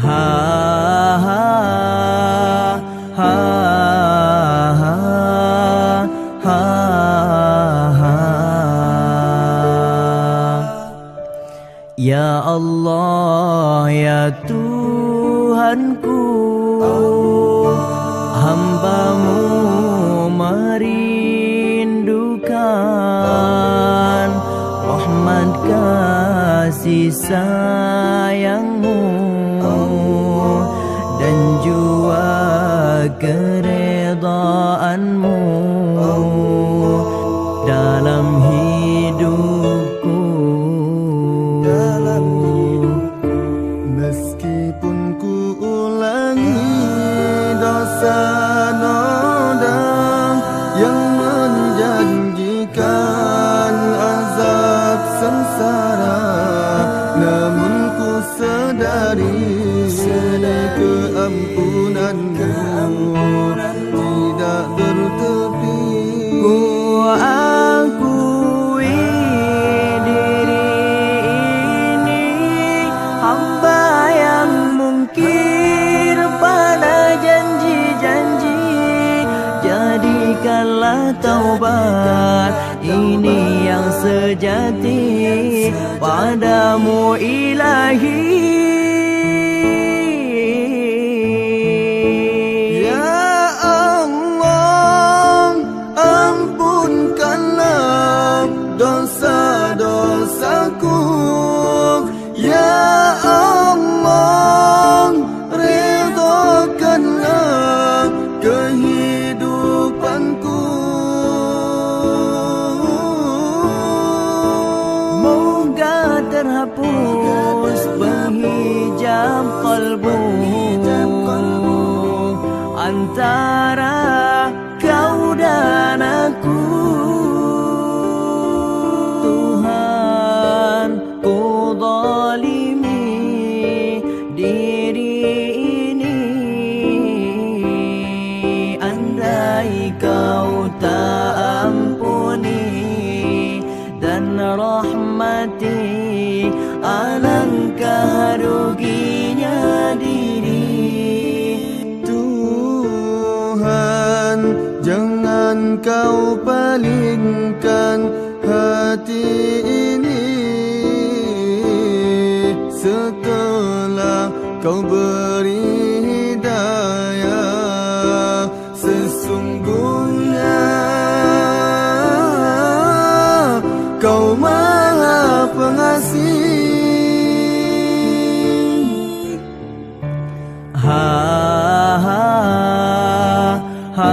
Ha ha ha ha ha ha. Ya Allah, ya Tuhanku, hamba-Mu merindukan rahmat kasih sayang-Mu dan jua keredaan-Mu dalam hidupku. Meskipun ku ulangi dosa noda yang menjanjikan azab sengsara, namun ku sadari keampunan-Mu tidak bertepi. Ku akui diri ini hamba yang mungkir pada janji-janji. Jadikanlah taubat ini yang sejati padamu Ilahi. Dosa-dosaku, ya Allah, redhakanlah kehidupanku. Moga terhapus penghijab qalbu antara kau dan aku. Kau tak ampuni dan rahmati, alangkah ruginya diri. Tuhan, jangan Kau palingkan hati ini setelah Kau beri hidayah. Sesungguhnya Kau Maha Pengasih. Ha ha ha ha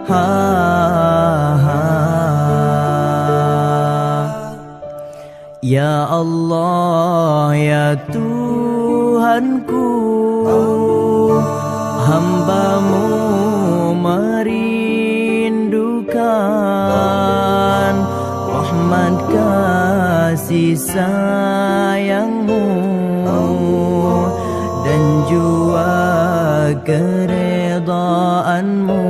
ha ha. Ya Allah, ya Tuhanku, hamba-Mu merindukan rahmat kasih sayang-Mu dan jua keredaan-Mu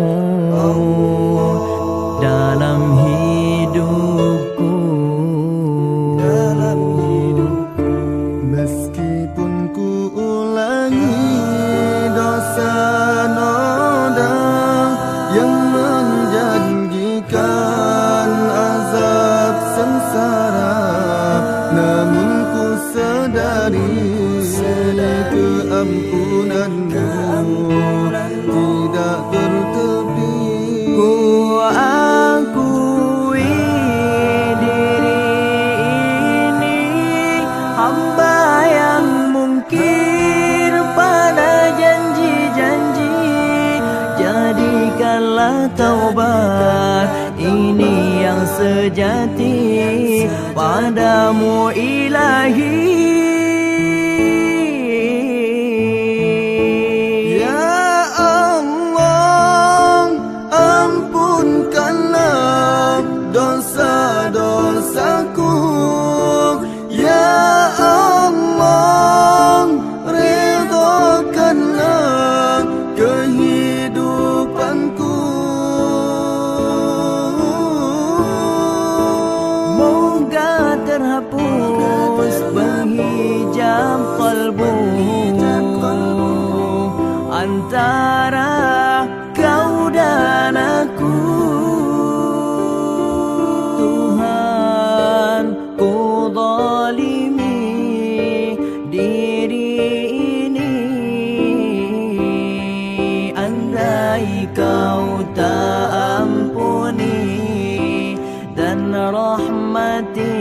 dalam hidupku. Meskipun ku ulangi dosa noda yang menjanjikan azab sengsara, namun ku sadari keampunan-Mu tidak bertepi. Ku akui diri ini hamba yang mungkir pada janji-janji. Jadikanlah taubat ini yang sejati padamu Ilahi. Dosa-dosaku, ya Allah, redhakanlah kehidupanku. Moga terhapus menzalimi diri ini. Andai kau tak ampuni dan rahmati,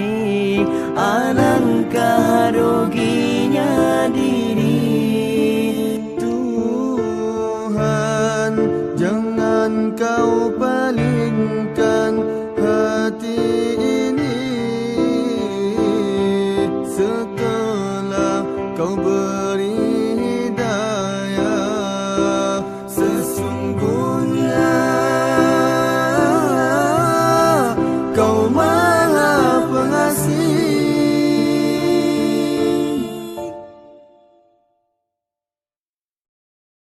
alangkah ruginya diri. Tuhan, jangan kau palingkan hati ini setelah kau beri